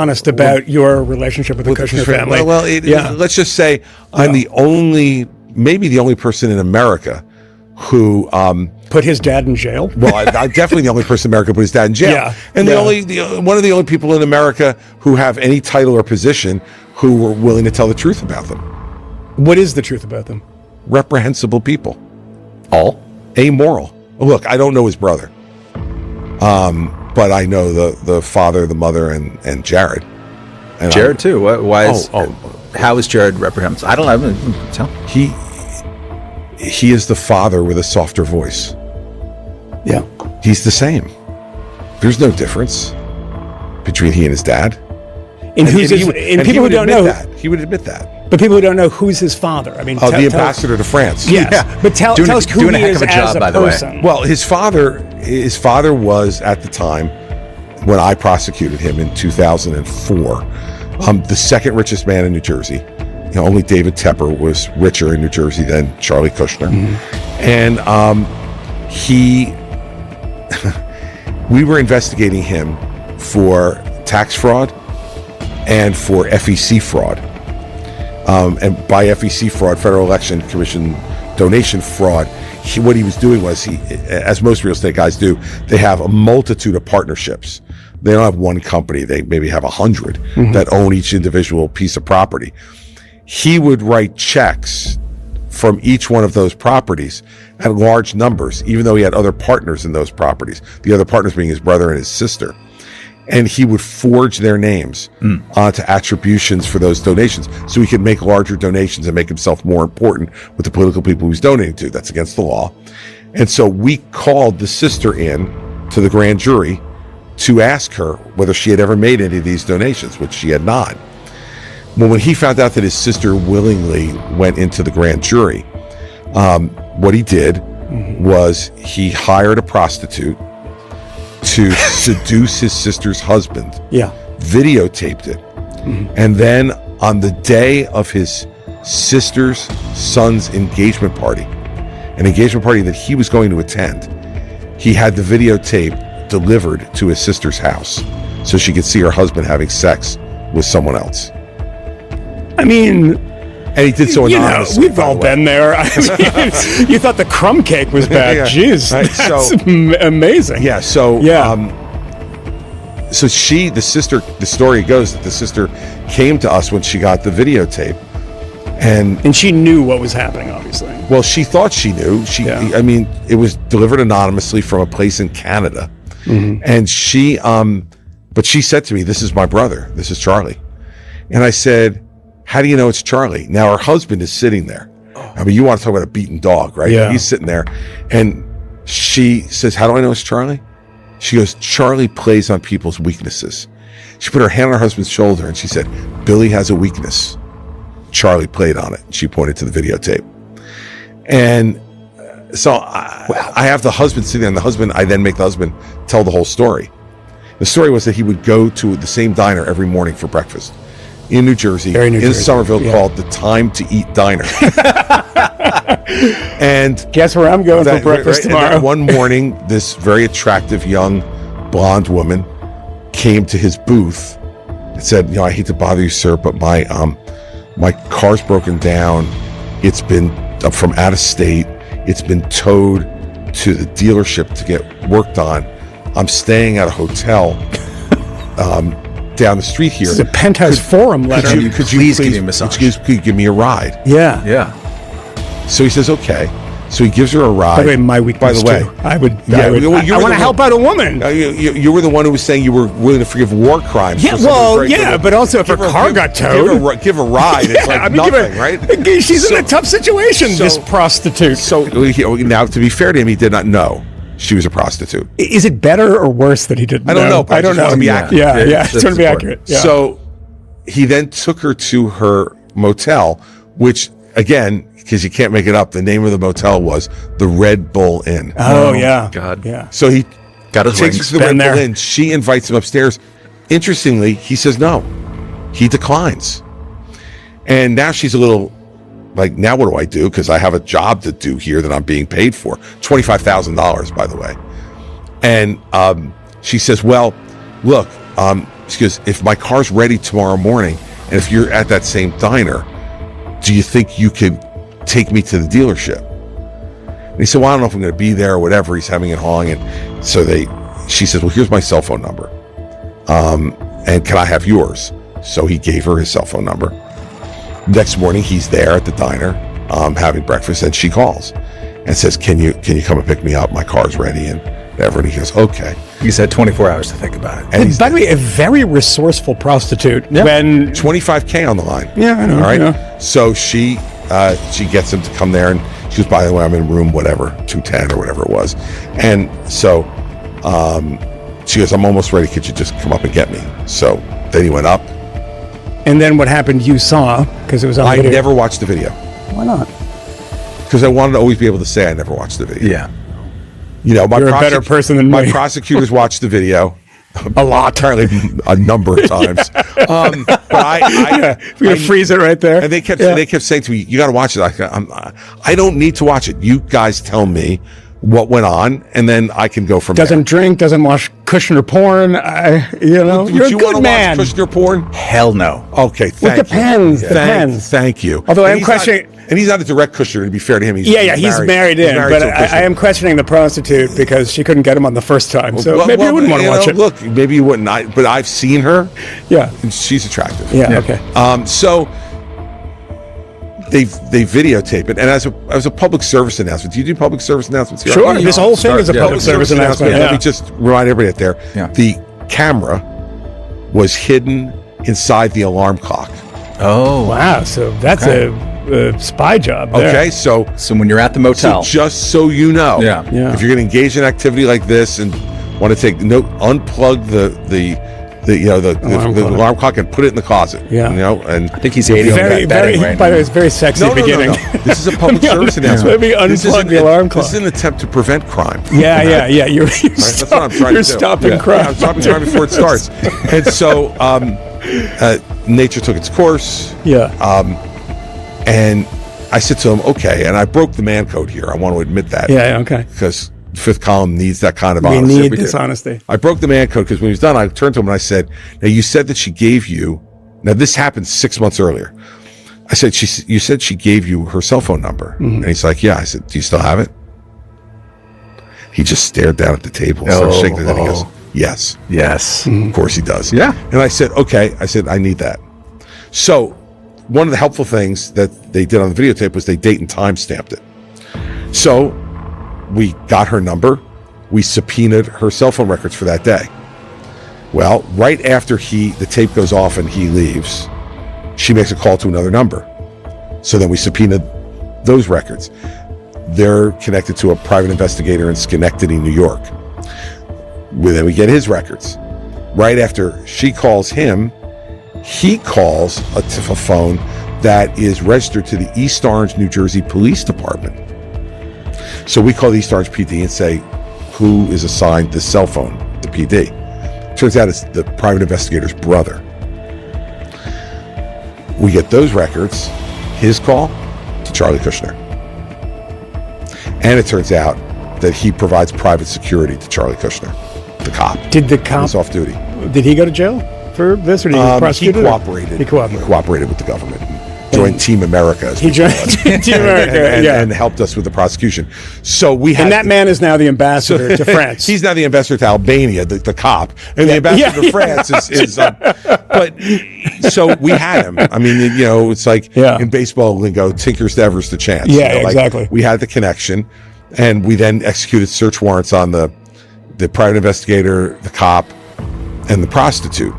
honest about your relationship with the Kushner family. Let's just say I'm maybe the only person in America who put his dad in jail. Well, I'm definitely the only person in America who put his dad in jail. Yeah. And one of the only people in America who have any title or position who were willing to tell the truth about them. What is the truth about them? Reprehensible people. All? Amoral. Look, I don't know his brother. But I know the father, the mother, and Jared. And Jared too. Why is? How is Jared reprehensible? I don't tell. He is the father with a softer voice. Yeah, he's the same. There's no difference between he and his dad. And people who don't know that, he would admit that. But people who don't know who's his father. I mean, the ambassador to France. Yes, yeah. But tell us who he is as a person. Well, his father was at the time when I prosecuted him in 2004, the second richest man in New Jersey. Only David Tepper was richer in New Jersey than Charlie Kushner, and we were investigating him for tax fraud and for FEC fraud. And by FEC fraud, Federal Election Commission donation fraud, what he was doing was, as most real estate guys do, they have a multitude of partnerships. They don't have one company. They maybe have 100 that own each individual piece of property. He would write checks from each one of those properties at large numbers, even though he had other partners in those properties, the other partners being his brother and his sister. And he would forge their names onto attributions for those donations so he could make larger donations and make himself more important with the political people he was donating to. That's against the law. And so we called the sister in to the grand jury to ask her whether she had ever made any of these donations, which she had not. Well, when he found out that his sister willingly went into the grand jury, what he did was he hired a prostitute to seduce his sister's husband. Yeah. Videotaped it. And then on the day of his sister's son's engagement party, an engagement party that he was going to attend, he had the videotape delivered to his sister's house so she could see her husband having sex with someone else. I mean, and he did so anonymously. We've all been there. I mean, you thought the crumb cake was bad. Yeah. Jeez, right. That's amazing. Yeah. So, so the sister, the story goes that the sister came to us when she got the videotape, and she knew what was happening. Obviously, well, she thought she knew. I mean, it was delivered anonymously from a place in Canada, and she, but she said to me, "This is my brother. This is Charlie," and I said, "How do you know it's Charlie?" Now, her husband is sitting there. I mean, you want to talk about a beaten dog, right? Yeah. He's sitting there. And she says, "How do I know it's Charlie?" She goes, "Charlie plays on people's weaknesses." She put her hand on her husband's shoulder and she said, "Billy has a weakness. Charlie played on it." She pointed to the videotape. And so I have the husband sitting there, and I then make the husband tell the whole story. The story was that he would go to the same diner every morning for breakfast in New Jersey, in Somerville, called the Time to Eat Diner. And guess where I'm going for breakfast tomorrow? And one morning, this very attractive young blonde woman came to his booth and said, "I hate to bother you, sir, but my car's broken down. It's been from out of state. It's been towed to the dealership to get worked on. I'm staying at a hotel down the street here. This is a Penthouse Forum letter. Could you please give me a massage? Could you give me a ride?" Yeah. So he says, "Okay." So he gives her a ride. By the way, my weakness, by the way, too. I want to help out a woman. You were the one who was saying you were willing to forgive war crimes. Yeah, but also if her car got towed. Give a ride. It's like nothing, right? She's in a tough situation, this prostitute. So now, to be fair to him, he did not know she was a prostitute. Is it better or worse that he didn't know? I don't know. I don't know. To be accurate. Yeah, it's going to be accurate. Yeah. So he then took her to her motel, which, again, because you can't make it up, the name of the motel was the Red Bull Inn. Oh, yeah. God. Yeah. So he got his takes her to the Red Bull Inn. She invites him upstairs. Interestingly, he says no. He declines. And now she's a little like, now what do I do? Because I have a job to do here that I'm being paid for. $25,000, by the way. And she says, "Well, look, She goes, if my car's ready tomorrow morning, and if you're at that same diner, do you think you could take me to the dealership? And he said, well, I don't know if I'm going to be there or whatever. He's having it hauling. And so she said, well, here's my cell phone number. And can I have yours? So he gave her his cell phone number. Next morning, he's there at the diner, having breakfast, and she calls and says, can you come and pick me up? My car's ready and whatever. And he goes, okay. He said 24 hours to think about it. And By the way, a very resourceful prostitute. Yeah. When $25K on the line. Yeah, I know. All right. Yeah. So she gets him to come there, and she goes, by the way, I'm in room whatever, 210 or whatever it was. And so she goes, I'm almost ready. Could you just come up and get me? So then he went up. And then what happened, you saw, because it was on I video. never watched the video Why not? because I wanted to always be able to say I never watched the video. Yeah. You know, You're a better person than my me. prosecutors watched the video A lot. apparently a number of times. But We're going to freeze it right there. and they kept saying to me, "You got to watch it." I don't need to watch it. You guys tell me what went on, and then I can go from there. Doesn't drink, doesn't watch Kushner porn. Would you're you a good want to man. watch Kushner porn? Hell no. Okay, thank Well, depends, you. depends. Thank you. Although I And am he's questioning- and he's not a direct Kushner. To be fair to him, he's He's married in, but to a Kushner. I am questioning the prostitute because she couldn't get him on the first time. So Well, maybe you wouldn't want to watch it. Look, maybe you wouldn't. But I've seen her. Yeah. And she's attractive. Yeah, okay. So they videotape it, and as a public service announcement. Do you do public service announcements here? Sure, this whole thing is a Yeah. public service announcement. Let Yeah. me just remind everybody out there. Yeah. The camera was hidden inside the alarm clock. Oh. Wow, so that's a spy job there. Okay, so So when you're at the motel. just so you know, Yeah. Yeah. if you're going to engage in activity like this and want to take note, unplug the alarm clock and put it in the closet. Yeah. You know, and I think he's 80 on Very, that very, betting right by the now. way, it's very sexy no. beginning. This is a public service announcement. Let me This unplug isn't- the alarm clock. This is an attempt to prevent crime. Yeah. You're That's what I'm trying you're to do. stopping Yeah. crime. Yeah, I'm stopping crime before it starts. And so nature took its course. Yeah. And I said to him, okay, and I broke the man code here. I want to admit that. Yeah, okay. Because fifth column needs that kind of We honesty. need do. dishonesty. I broke the man code because when he was done, I turned to him and I said, now you said that she gave you, now this happened 6 months earlier. I said, you said she gave you her cell phone number. And he's like, yeah. I said, do you still have it? He just stared down at the table and started shaking his head. He goes, yes. Yes. Of course he does. Yeah. And I said, okay. I said, I need that. So one of the helpful things that they did on the videotape was they date and time stamped it. So we got her number. We subpoenaed her cell phone records for that day. Well, right after the tape goes off and he leaves, she makes a call to another number. So then we subpoenaed those records. They're connected to a private investigator in Schenectady, New York. Then we get his records. Right after she calls him, he calls a phone that is registered to the East Orange, New Jersey Police Department. So we call the East Orange PD and say, who is assigned this cell phone? The PD. Turns out it's the private investigator's brother. We get those records, his call to Charlie Kushner. And it turns out that he provides private security to Charlie Kushner, the cop. Did the cop, He's off duty. did he go to jail for this, or did he He prosecute it? cooperated. He cooperated. He cooperated with the government. Joined Team America. As He we joined call it. Team America, and helped us with the prosecution. So we had And that man is now the ambassador to France. He's now the ambassador to Albania, the cop, and the ambassador to France is. But so we had him. I mean, you know, it's like in baseball lingo, tinker's to ever's the chance. Yeah, you know, like, exactly. We had the connection, and we then executed search warrants on the private investigator, the cop, and the prostitute.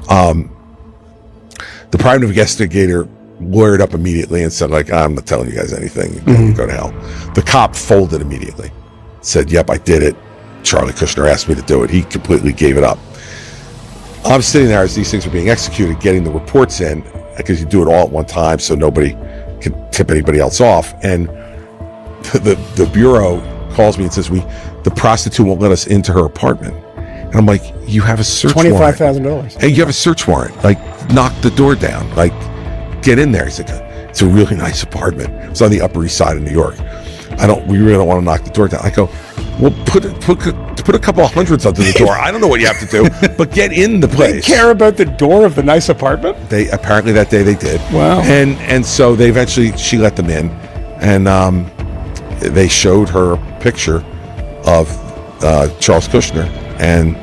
The private investigator lawyered up immediately and said, like, I'm not telling you guys anything. You go to hell. The cop folded immediately. Said, yep, I did it. Charlie Kushner asked me to do it. He completely gave it up. I'm sitting there as these things are being executed, getting the reports in, because you do it all at one time so nobody can tip anybody else off. And the bureau calls me and says, the prostitute won't let us into her apartment. And I'm like, you have a search warrant. $25,000. Hey, you have a search warrant. Like, knock the door down. Like, get in there. He's like, it's a really nice apartment. It's on the Upper East Side of New York. We really don't want to knock the door down. I go, Well, put a couple of hundreds under the door. I don't know what you have to do, but get in the place. They care about the door of the nice apartment? They apparently that day they did. Wow. And so they eventually, she let them in, and they showed her a picture of Charles Kushner, and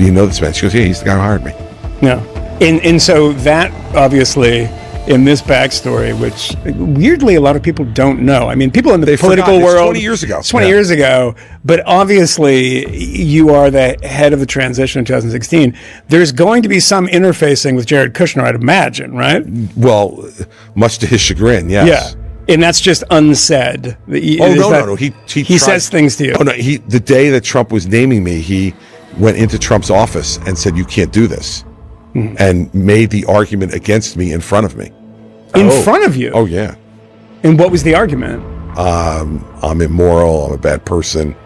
you know this man. She goes, yeah, he's the guy who hired me. Yeah. And so that obviously, in this backstory, which weirdly a lot of people don't know. I mean, people in the political world. 20 years ago. 20 years ago. But obviously, you are the head of the transition in 2016. There's going to be some interfacing with Jared Kushner, I'd imagine, right? Well, much to his chagrin, yes. Yeah. And that's just unsaid. No. He says things to you. Oh, no. The day that Trump was naming me, he went into Trump's office and said, you can't do this. And made the argument against me in front of me. In front of you? Oh, yeah. And what was the argument? I'm immoral. I'm a bad person.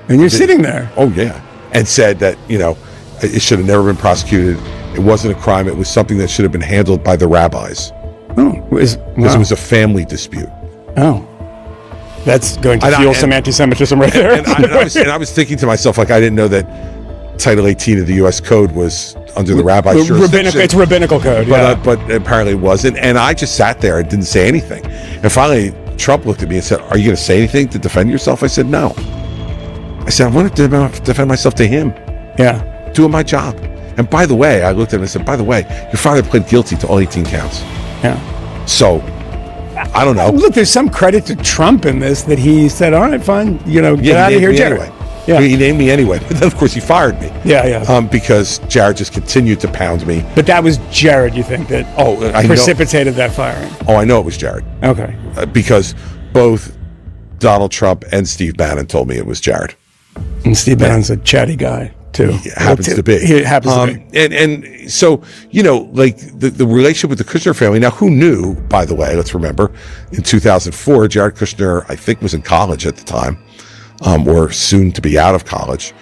And you're sitting there. Oh, yeah. And said that, it should have never been prosecuted. It wasn't a crime. It was something that should have been handled by the rabbis. Because it was a family dispute. Oh. That's going to fuel some anti-Semitism right there. And I was thinking to myself, like, I didn't know that Title 18 of the U.S. Code was under the rabbi jurisdiction. It's rabbinical code, but apparently it wasn't. And I just sat there and didn't say anything. And finally, Trump looked at me and said, are you going to say anything to defend yourself? I said, no. I said, I want to defend myself to him. Yeah. Doing my job. And by the way, I looked at him and said, by the way, your father pled guilty to all 18 counts. Yeah. So, I don't know. Look, there's some credit to Trump in this, that he said, all right, fine, get out of here, Jared. Anyway. Yeah. He named me anyway, but then of course he fired me. Yeah. Because Jared just continued to pound me. But that was Jared, you think, that precipitated that firing? Oh, I know it was Jared. Okay. Because both Donald Trump and Steve Bannon told me it was Jared. And Steve Bannon's a chatty guy, too. He happens to be. He happens to be. And so, like the relationship with the Kushner family. Now, who knew, by the way, let's remember, in 2004, Jared Kushner, I think, was in college at the time. Or soon to be out of college.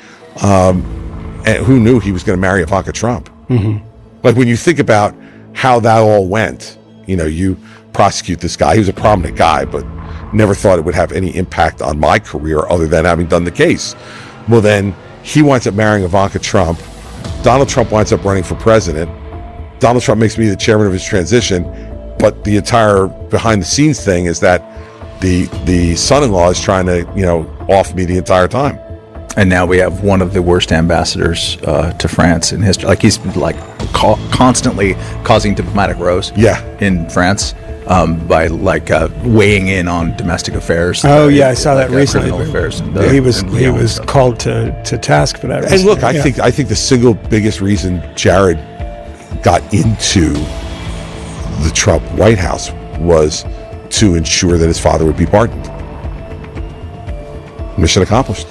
And who knew he was going to marry Ivanka Trump? Mm-hmm. Like, when you think about how that all went, you prosecute this guy. He was a prominent guy, but never thought it would have any impact on my career other than having done the case. Well, then he winds up marrying Ivanka Trump. Donald Trump winds up running for president. Donald Trump makes me the chairman of his transition. But the entire behind the scenes thing is that the son-in-law is trying to, off me the entire time. And now we have one of the worst ambassadors to France in history. Like, he's constantly causing diplomatic rows in France by weighing in on domestic affairs. Oh, I saw that recently. Criminal affairs. He was called to task for that. And look, I think the single biggest reason Jared got into the Trump White House was to ensure that his father would be pardoned. Mission accomplished.